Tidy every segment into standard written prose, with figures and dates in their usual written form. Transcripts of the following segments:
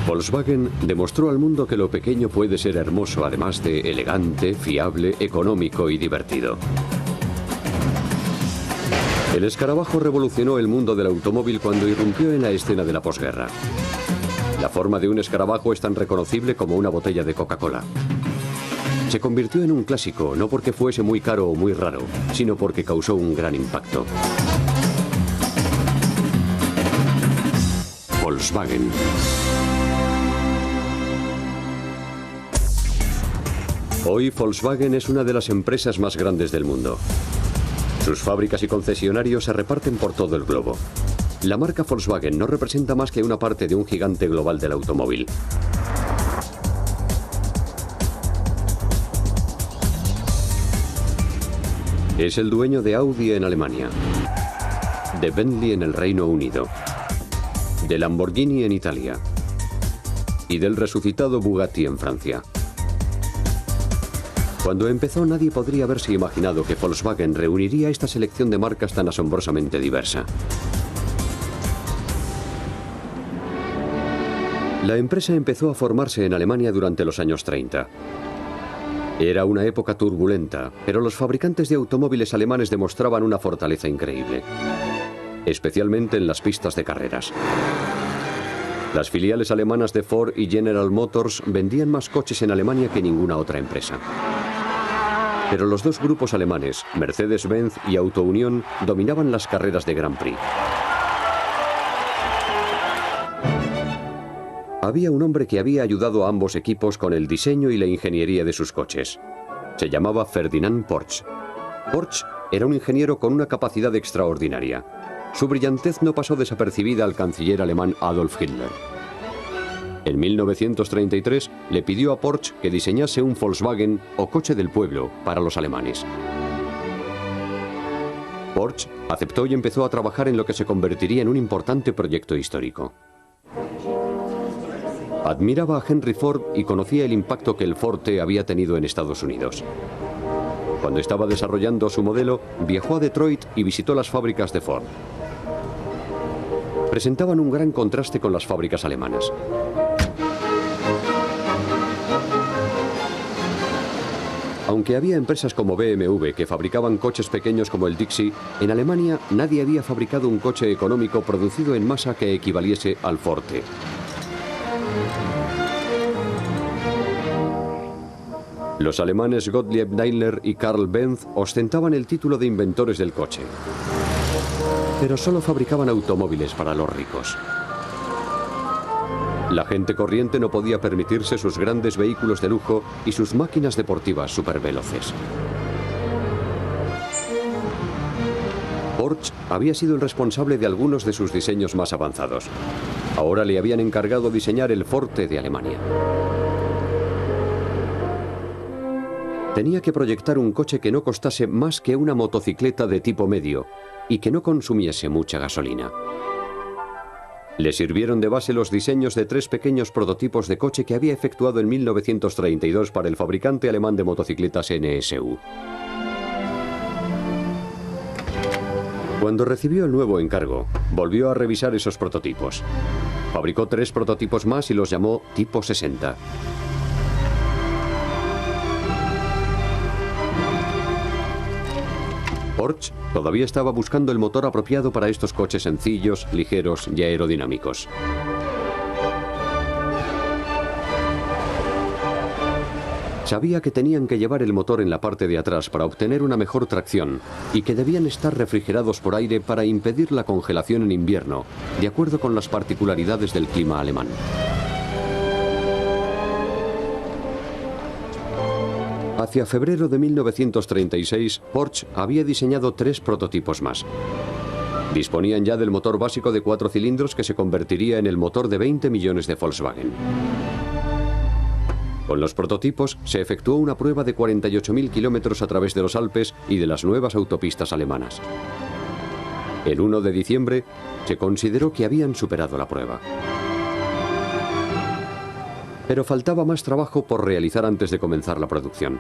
Volkswagen demostró al mundo que lo pequeño puede ser hermoso, además de elegante, fiable, económico y divertido. El escarabajo revolucionó el mundo del automóvil cuando irrumpió en la escena de la posguerra. La forma de un escarabajo es tan reconocible como una botella de Coca-Cola. Se convirtió en un clásico, no porque fuese muy caro o muy raro, sino porque causó un gran impacto. Volkswagen. Hoy Volkswagen es una de las empresas más grandes del mundo. Sus fábricas y concesionarios se reparten por todo el globo. La marca Volkswagen no representa más que una parte de un gigante global del automóvil. Es el dueño de Audi en Alemania, de Bentley en el Reino Unido, de Lamborghini en Italia y del resucitado Bugatti en Francia. Cuando empezó, nadie podría haberse imaginado que Volkswagen reuniría esta selección de marcas tan asombrosamente diversa. La empresa empezó a formarse en Alemania durante los años 30. Era una época turbulenta, pero los fabricantes de automóviles alemanes demostraban una fortaleza increíble, especialmente en las pistas de carreras. Las filiales alemanas de Ford y General Motors vendían más coches en Alemania que ninguna otra empresa. Pero los dos grupos alemanes, Mercedes-Benz y Auto Union, dominaban las carreras de Grand Prix. Había un hombre que había ayudado a ambos equipos con el diseño y la ingeniería de sus coches. Se llamaba Ferdinand Porsche. Porsche era un ingeniero con una capacidad extraordinaria. Su brillantez no pasó desapercibida al canciller alemán Adolf Hitler. En 1933 le pidió a Porsche que diseñase un Volkswagen o coche del pueblo para los alemanes. Porsche aceptó y empezó a trabajar en lo que se convertiría en un importante proyecto histórico. Admiraba a Henry Ford y conocía el impacto que el Ford T había tenido en Estados Unidos. Cuando estaba desarrollando su modelo, viajó a Detroit y visitó las fábricas de Ford. Presentaban un gran contraste con las fábricas alemanas. Aunque había empresas como BMW que fabricaban coches pequeños como el Dixie, en Alemania nadie había fabricado un coche económico producido en masa que equivaliese al Ford T. Los alemanes Gottlieb Daimler y Karl Benz ostentaban el título de inventores del coche, pero solo fabricaban automóviles para los ricos. La gente corriente no podía permitirse sus grandes vehículos de lujo y sus máquinas deportivas superveloces. Porsche había sido el responsable de algunos de sus diseños más avanzados. Ahora le habían encargado diseñar el Ford T de Alemania. Tenía que proyectar un coche que no costase más que una motocicleta de tipo medio y que no consumiese mucha gasolina. Le sirvieron de base los diseños de 3 pequeños prototipos de coche que había efectuado en 1932 para el fabricante alemán de motocicletas NSU. Cuando recibió el nuevo encargo, volvió a revisar esos prototipos. Fabricó 3 prototipos más y los llamó Tipo 60. Porsche todavía estaba buscando el motor apropiado para estos coches sencillos, ligeros y aerodinámicos. Sabía que tenían que llevar el motor en la parte de atrás para obtener una mejor tracción y que debían estar refrigerados por aire para impedir la congelación en invierno, de acuerdo con las particularidades del clima alemán. Hacia febrero de 1936, Porsche había diseñado 3 prototipos más. Disponían ya del motor básico de 4 cilindros que se convertiría en el motor de 20 millones de Volkswagen. Con los prototipos se efectuó una prueba de 48.000 kilómetros a través de los Alpes y de las nuevas autopistas alemanas. El 1 de diciembre se consideró que habían superado la prueba. Pero faltaba más trabajo por realizar antes de comenzar la producción.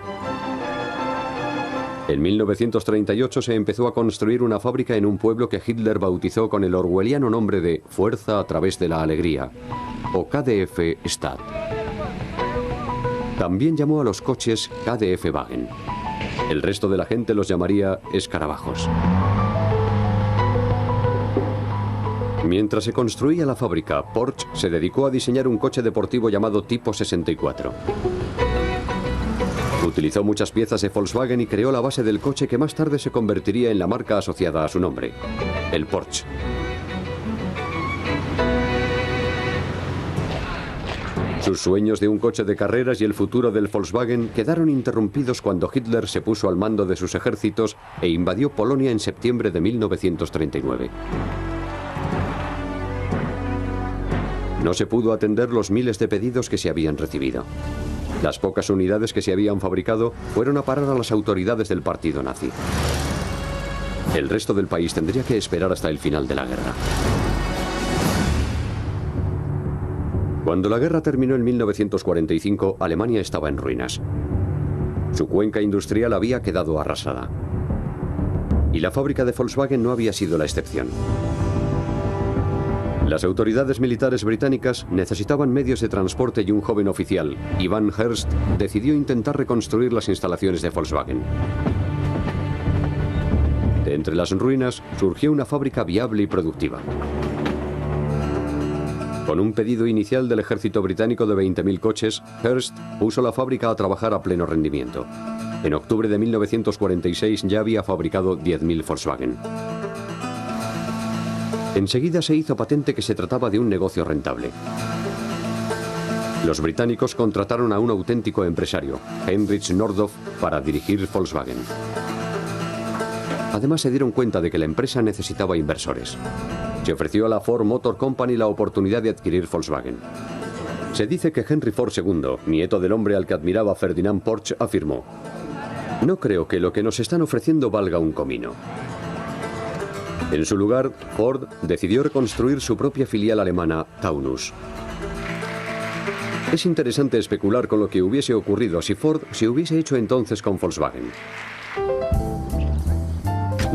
En 1938 se empezó a construir una fábrica en un pueblo que Hitler bautizó con el orwelliano nombre de Fuerza a través de la alegría, o KDF Stad. También llamó a los coches KDF Wagen. El resto de la gente los llamaría escarabajos. Mientras se construía la fábrica, Porsche se dedicó a diseñar un coche deportivo llamado Tipo 64. Utilizó muchas piezas de Volkswagen y creó la base del coche que más tarde se convertiría en la marca asociada a su nombre, el Porsche. Sus sueños de un coche de carreras y el futuro del Volkswagen quedaron interrumpidos cuando Hitler se puso al mando de sus ejércitos e invadió Polonia en septiembre de 1939. No se pudo atender los miles de pedidos que se habían recibido. Las pocas unidades que se habían fabricado fueron a parar a las autoridades del partido nazi. El resto del país tendría que esperar hasta el final de la guerra. Cuando la guerra terminó en 1945, Alemania estaba en ruinas. Su cuenca industrial había quedado arrasada. Y la fábrica de Volkswagen no había sido la excepción. Las autoridades militares británicas necesitaban medios de transporte y un joven oficial, Ivan Hearst, decidió intentar reconstruir las instalaciones de Volkswagen. De entre las ruinas surgió una fábrica viable y productiva. Con un pedido inicial del ejército británico de 20.000 coches, Hearst puso la fábrica a trabajar a pleno rendimiento. En octubre de 1946 ya había fabricado 10.000 Volkswagen. Enseguida se hizo patente que se trataba de un negocio rentable. Los británicos contrataron a un auténtico empresario, Heinrich Nordhoff, para dirigir Volkswagen. Además se dieron cuenta de que la empresa necesitaba inversores. Se ofreció a la Ford Motor Company la oportunidad de adquirir Volkswagen. Se dice que Henry Ford II, nieto del hombre al que admiraba Ferdinand Porsche, afirmó: "No creo que lo que nos están ofreciendo valga un comino". En su lugar, Ford decidió reconstruir su propia filial alemana, Taunus. Es interesante especular con lo que hubiese ocurrido si Ford se hubiese hecho entonces con Volkswagen.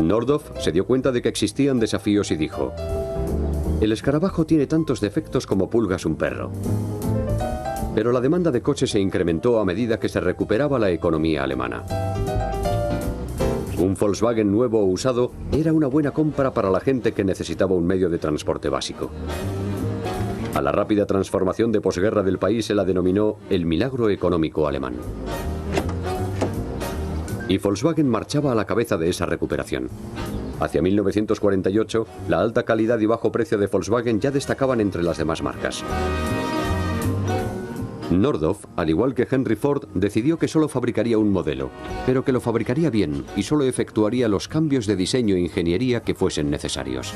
Nordhoff se dio cuenta de que existían desafíos y dijo: "El escarabajo tiene tantos defectos como pulgas un perro". Pero la demanda de coches se incrementó a medida que se recuperaba la economía alemana. Un Volkswagen nuevo o usado era una buena compra para la gente que necesitaba un medio de transporte básico. A la rápida transformación de posguerra del país se la denominó el milagro económico alemán. Y Volkswagen marchaba a la cabeza de esa recuperación. Hacia 1948, la alta calidad y bajo precio de Volkswagen ya destacaban entre las demás marcas. Nordhoff, al igual que Henry Ford, decidió que solo fabricaría un modelo, pero que lo fabricaría bien y solo efectuaría los cambios de diseño e ingeniería que fuesen necesarios.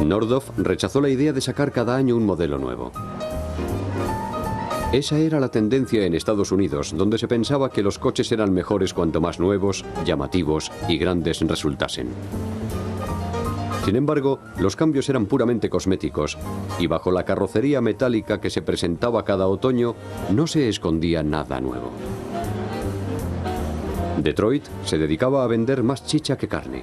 Nordhoff rechazó la idea de sacar cada año un modelo nuevo. Esa era la tendencia en Estados Unidos, donde se pensaba que los coches eran mejores cuanto más nuevos, llamativos y grandes resultasen. Sin embargo, los cambios eran puramente cosméticos, y bajo la carrocería metálica que se presentaba cada otoño, no se escondía nada nuevo. Detroit se dedicaba a vender más chicha que carne.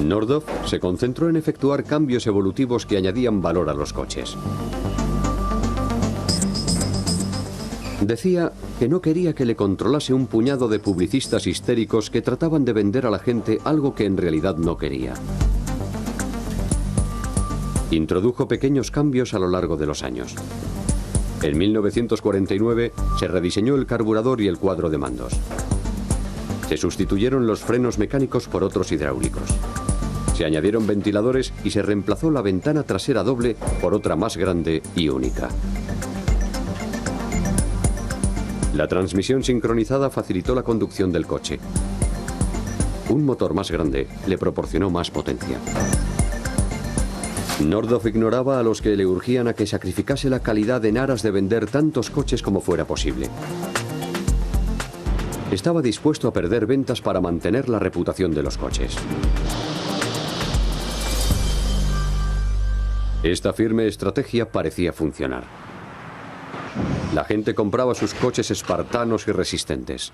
Nordhoff se concentró en efectuar cambios evolutivos que añadían valor a los coches. Decía que no quería que le controlase un puñado de publicistas histéricos que trataban de vender a la gente algo que en realidad no quería. Introdujo pequeños cambios a lo largo de los años. En 1949 se rediseñó el carburador y el cuadro de mandos. Se sustituyeron los frenos mecánicos por otros hidráulicos. Se añadieron ventiladores y se reemplazó la ventana trasera doble por otra más grande y única. La transmisión sincronizada facilitó la conducción del coche. Un motor más grande le proporcionó más potencia. Nordhoff ignoraba a los que le urgían a que sacrificase la calidad en aras de vender tantos coches como fuera posible. Estaba dispuesto a perder ventas para mantener la reputación de los coches. Esta firme estrategia parecía funcionar. La gente compraba sus coches espartanos y resistentes.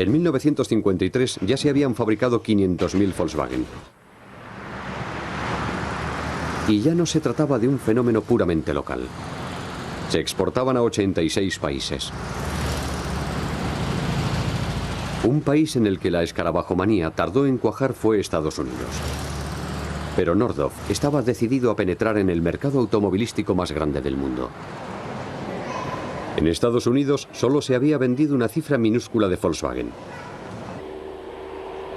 En 1953 ya se habían fabricado 500.000 Volkswagen. Y ya no se trataba de un fenómeno puramente local. Se exportaban a 86 países. Un país en el que la escarabajomanía tardó en cuajar fue Estados Unidos. Pero Nordhoff estaba decidido a penetrar en el mercado automovilístico más grande del mundo. En Estados Unidos solo se había vendido una cifra minúscula de Volkswagen.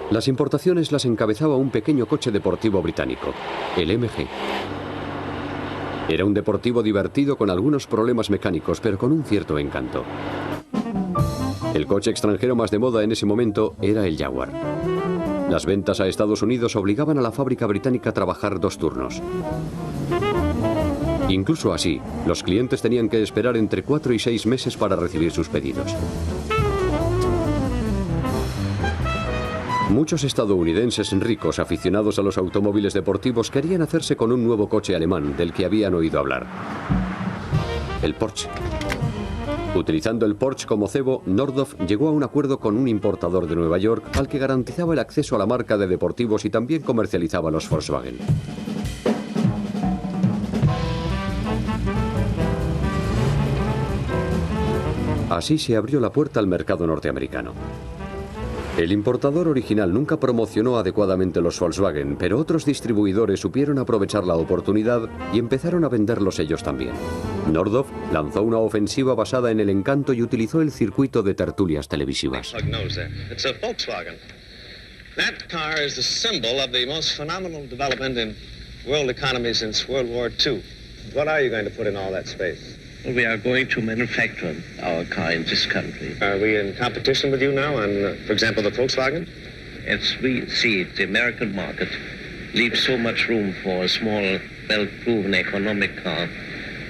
Las importaciones las encabezaba un pequeño coche deportivo británico, el MG. Era un deportivo divertido con algunos problemas mecánicos, pero con un cierto encanto. El coche extranjero más de moda en ese momento era el Jaguar. Las ventas a Estados Unidos obligaban a la fábrica británica a trabajar 2 turnos. Incluso así, los clientes tenían que esperar entre 4 y 6 meses para recibir sus pedidos. Muchos estadounidenses ricos aficionados a los automóviles deportivos querían hacerse con un nuevo coche alemán del que habían oído hablar: el Porsche. Utilizando el Porsche como cebo, Nordhoff llegó a un acuerdo con un importador de Nueva York al que garantizaba el acceso a la marca de deportivos y también comercializaba los Volkswagen. Así se abrió la puerta al mercado norteamericano. El importador original nunca promocionó adecuadamente los Volkswagen, pero otros distribuidores supieron aprovechar la oportunidad y empezaron a venderlos ellos también. Nordhoff lanzó una ofensiva basada en el encanto y utilizó el circuito de tertulias televisivas. It's a Volkswagen. That car is the symbol of the most phenomenal development in world economy since World War II. What are you going to put in all that space? We are going to manufacture our car in this country. Are we in competition with you now on, for example, the Volkswagen? As we see it, the American market leaves so much room for a small, well-proven economic car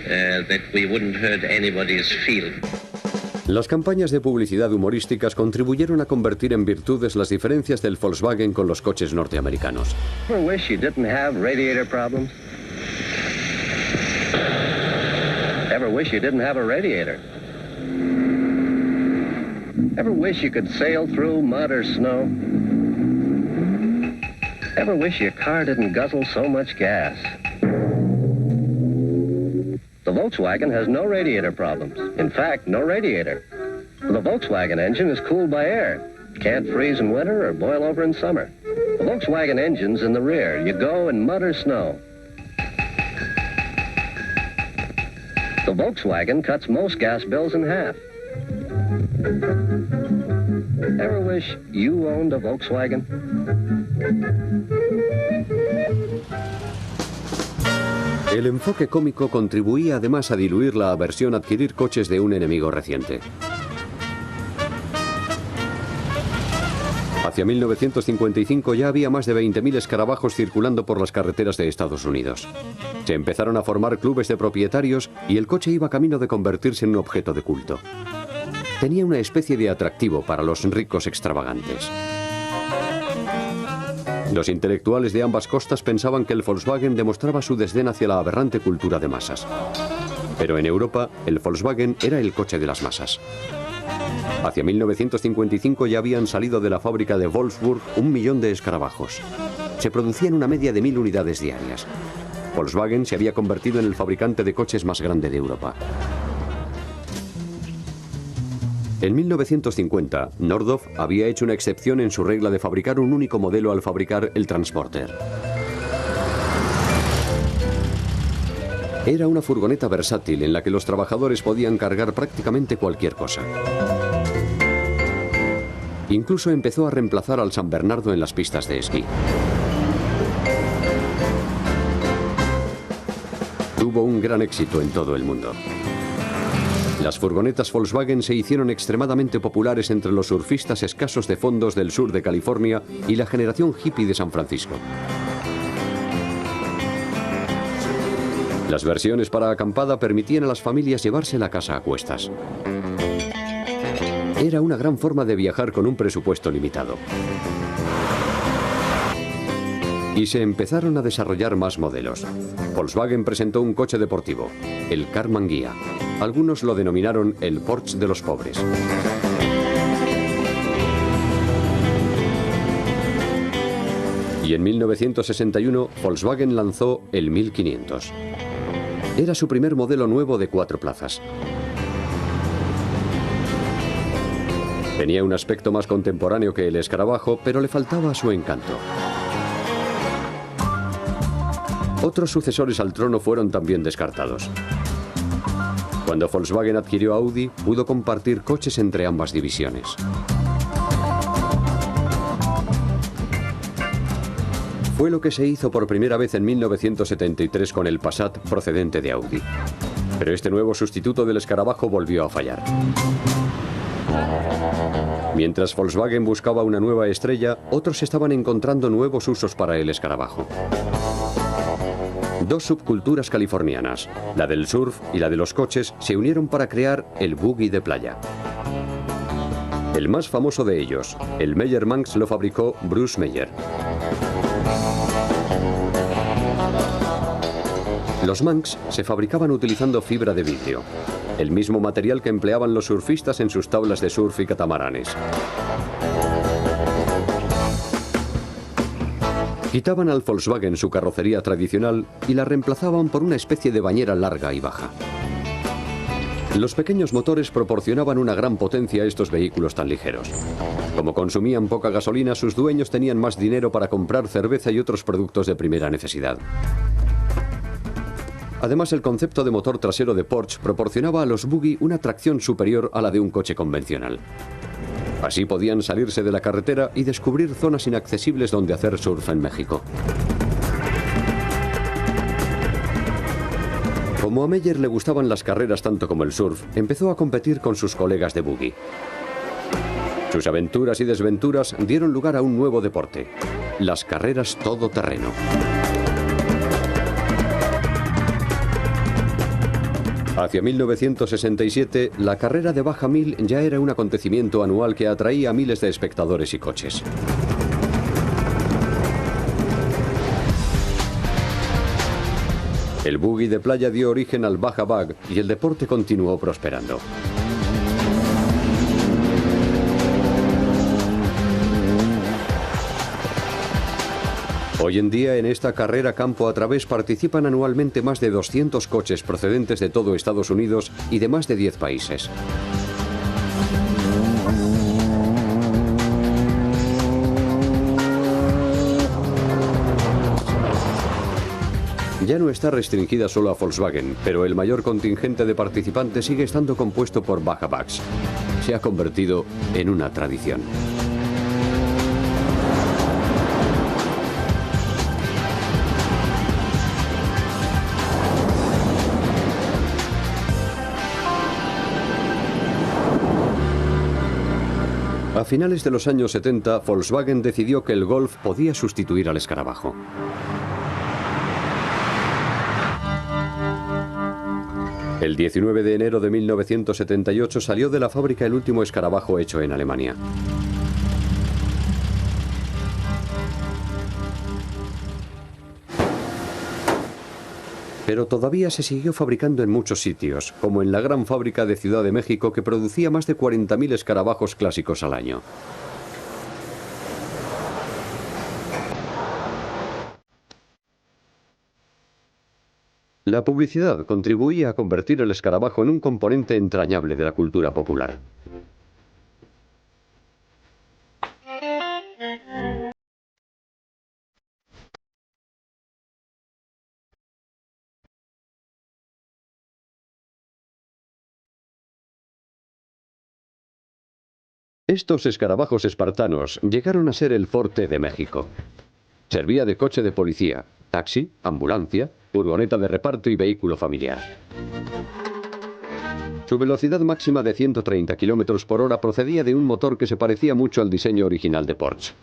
that we wouldn't hurt anybody's feeling. Las campañas de publicidad humorísticas contribuyeron a convertir en virtudes las diferencias del Volkswagen con los coches norteamericanos. Ever wish you didn't have radiator problems? Ever wish you didn't have a radiator? Ever wish you could sail through mud or snow? Ever wish your car didn't guzzle so much gas? The Volkswagen has no radiator problems. In fact, no radiator. The Volkswagen engine is cooled by air. Can't freeze in winter or boil over in summer. The Volkswagen engine's in the rear. You go in mud or snow. The Volkswagen cuts most gas bills in half. Ever wish you owned a Volkswagen? El enfoque cómico contribuía además a diluir la aversión a adquirir coches de un enemigo reciente. Hacia 1955 ya había más de 20.000 escarabajos circulando por las carreteras de Estados Unidos. Se empezaron a formar clubes de propietarios y el coche iba camino de convertirse en un objeto de culto. Tenía una especie de atractivo para los ricos extravagantes. Los intelectuales de ambas costas pensaban que el Volkswagen demostraba su desdén hacia la aberrante cultura de masas. Pero en Europa, el Volkswagen era el coche de las masas. Hacia 1955 ya habían salido de la fábrica de Wolfsburg 1 millón de escarabajos. Se producían una media de 1.000 unidades diarias. Volkswagen se había convertido en el fabricante de coches más grande de Europa. En 1950, Nordhoff había hecho una excepción en su regla de fabricar un único modelo al fabricar el Transporter. Era una furgoneta versátil en la que los trabajadores podían cargar prácticamente cualquier cosa. Incluso empezó a reemplazar al San Bernardo en las pistas de esquí. Tuvo un gran éxito en todo el mundo. Las furgonetas Volkswagen se hicieron extremadamente populares entre los surfistas escasos de fondos del sur de California y la generación hippie de San Francisco. Las versiones para acampada permitían a las familias llevarse la casa a cuestas. Era una gran forma de viajar con un presupuesto limitado. Y se empezaron a desarrollar más modelos. Volkswagen presentó un coche deportivo, el Karmann Ghia. Algunos lo denominaron el Porsche de los pobres. Y en 1961 Volkswagen lanzó el 1500. Era su primer modelo nuevo de 4 plazas. Tenía un aspecto más contemporáneo que el escarabajo, pero le faltaba su encanto. Otros sucesores al trono fueron también descartados. Cuando Volkswagen adquirió Audi, pudo compartir coches entre ambas divisiones. Fue lo que se hizo por primera vez en 1973 con el Passat procedente de Audi. Pero este nuevo sustituto del escarabajo volvió a fallar. Mientras Volkswagen buscaba una nueva estrella, otros estaban encontrando nuevos usos para el escarabajo. 2 subculturas californianas, la del surf y la de los coches, se unieron para crear el buggy de playa. El más famoso de ellos, el Meyer Manx, lo fabricó Bruce Meyer. Los Manx se fabricaban utilizando fibra de vidrio, el mismo material que empleaban los surfistas en sus tablas de surf y catamaranes. Quitaban al Volkswagen su carrocería tradicional y la reemplazaban por una especie de bañera larga y baja. Los pequeños motores proporcionaban una gran potencia a estos vehículos tan ligeros. Como consumían poca gasolina, sus dueños tenían más dinero para comprar cerveza y otros productos de primera necesidad. Además, el concepto de motor trasero de Porsche proporcionaba a los buggy una tracción superior a la de un coche convencional. Así podían salirse de la carretera y descubrir zonas inaccesibles donde hacer surf en México. Como a Meyer le gustaban las carreras tanto como el surf, empezó a competir con sus colegas de buggy. Sus aventuras y desventuras dieron lugar a un nuevo deporte, las carreras todoterreno. Hacia 1967, la carrera de Baja Mil ya era un acontecimiento anual que atraía a miles de espectadores y coches. El buggy de playa dio origen al Baja Bug y el deporte continuó prosperando. Hoy en día, en esta carrera campo a través participan anualmente más de 200 coches procedentes de todo Estados Unidos y de más de 10 países. Ya no está restringida solo a Volkswagen, pero el mayor contingente de participantes sigue estando compuesto por Baja Bugs. Se ha convertido en una tradición. A finales de los años 70, Volkswagen decidió que el Golf podía sustituir al escarabajo. El 19 de enero de 1978 salió de la fábrica el último escarabajo hecho en Alemania. Pero todavía se siguió fabricando en muchos sitios, como en la gran fábrica de Ciudad de México que producía más de 40.000 escarabajos clásicos al año. La publicidad contribuía a convertir el escarabajo en un componente entrañable de la cultura popular. Estos escarabajos espartanos llegaron a ser el Forte de México. Servía de coche de policía, taxi, ambulancia, furgoneta de reparto y vehículo familiar. Su velocidad máxima de 130 km por hora procedía de un motor que se parecía mucho al diseño original de Porsche.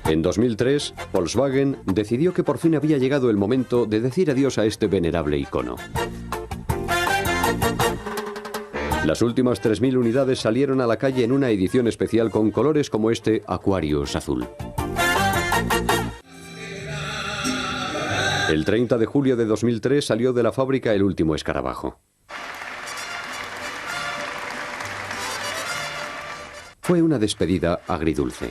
En 2003, Volkswagen decidió que por fin había llegado el momento de decir adiós a este venerable icono. Las últimas 3.000 unidades salieron a la calle en una edición especial con colores como este Aquarius azul. El 30 de julio de 2003 salió de la fábrica el último escarabajo. Fue una despedida agridulce.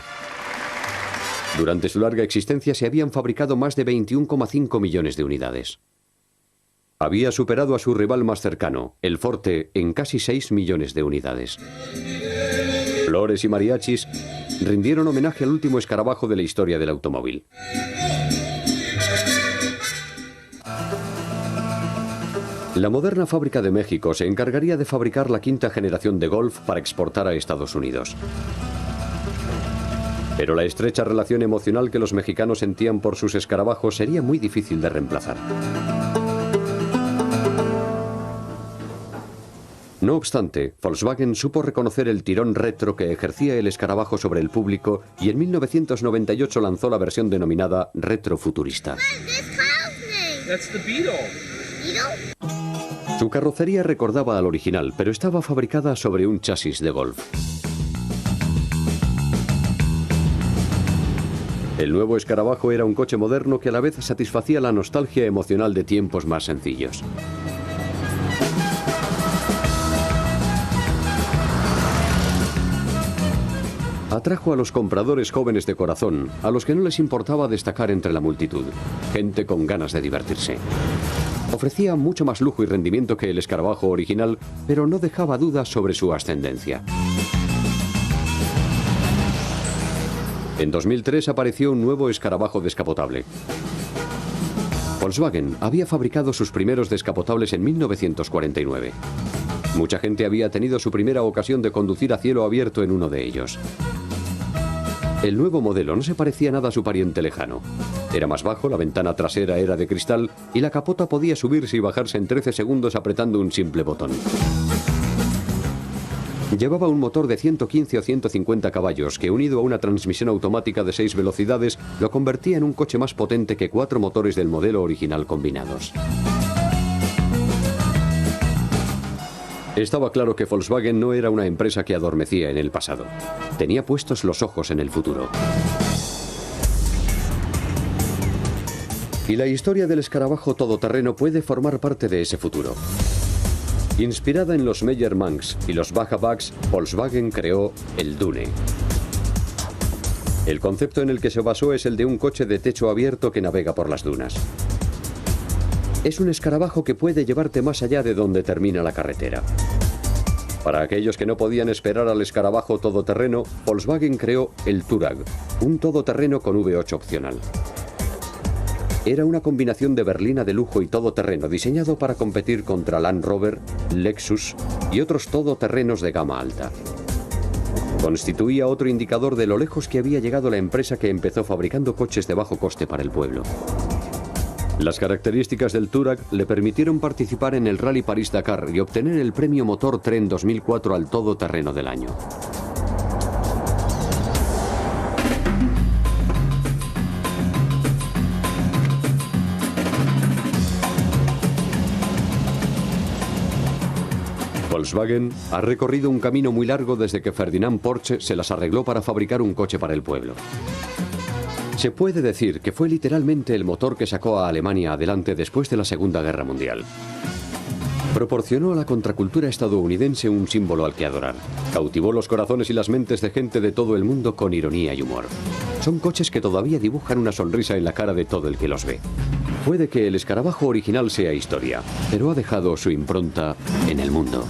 Durante su larga existencia se habían fabricado más de 21,5 millones de unidades. Había superado a su rival más cercano, el Forte, en casi 6 millones de unidades. Flores y mariachis rindieron homenaje al último escarabajo de la historia del automóvil. La moderna fábrica de México se encargaría de fabricar la quinta generación de Golf para exportar a Estados Unidos. Pero la estrecha relación emocional que los mexicanos sentían por sus escarabajos sería muy difícil de reemplazar. No obstante, Volkswagen supo reconocer el tirón retro que ejercía el escarabajo sobre el público y en 1998 lanzó la versión denominada retrofuturista. Su carrocería recordaba al original, pero estaba fabricada sobre un chasis de Golf. El nuevo escarabajo era un coche moderno que a la vez satisfacía la nostalgia emocional de tiempos más sencillos. Atrajo a los compradores jóvenes de corazón, a los que no les importaba destacar entre la multitud, gente con ganas de divertirse. Ofrecía mucho más lujo y rendimiento que el escarabajo original, pero no dejaba dudas sobre su ascendencia. En 2003 apareció un nuevo escarabajo descapotable. Volkswagen había fabricado sus primeros descapotables en 1949. Mucha gente había tenido su primera ocasión de conducir a cielo abierto en uno de ellos. El nuevo modelo no se parecía nada a su pariente lejano. Era más bajo, la ventana trasera era de cristal y la capota podía subirse y bajarse en 13 segundos apretando un simple botón. Llevaba un motor de 115 o 150 caballos que, unido a una transmisión automática de 6 velocidades, lo convertía en un coche más potente que 4 motores del modelo original combinados. Estaba claro que Volkswagen no era una empresa que adormecía en el pasado. Tenía puestos los ojos en el futuro. Y la historia del escarabajo todoterreno puede formar parte de ese futuro. Inspirada en los Meyer-Manx y los Baja-Bugs, Volkswagen creó el Dune. El concepto en el que se basó es el de un coche de techo abierto que navega por las dunas. Es un escarabajo que puede llevarte más allá de donde termina la carretera. Para aquellos que no podían esperar al escarabajo todoterreno, Volkswagen creó el Touareg, un todoterreno con V8 opcional. Era una combinación de berlina de lujo y todoterreno diseñado para competir contra Land Rover, Lexus y otros todoterrenos de gama alta. Constituía otro indicador de lo lejos que había llegado la empresa que empezó fabricando coches de bajo coste para el pueblo. Las características del Touareg le permitieron participar en el Rally París-Dakar y obtener el premio Motor Tren 2004 al todoterreno del año. Volkswagen ha recorrido un camino muy largo desde que Ferdinand Porsche se las arregló para fabricar un coche para el pueblo. Se puede decir que fue literalmente el motor que sacó a Alemania adelante después de la Segunda Guerra Mundial. Proporcionó a la contracultura estadounidense un símbolo al que adorar. Cautivó los corazones y las mentes de gente de todo el mundo con ironía y humor. Son coches que todavía dibujan una sonrisa en la cara de todo el que los ve. Puede que el escarabajo original sea historia, pero ha dejado su impronta en el mundo.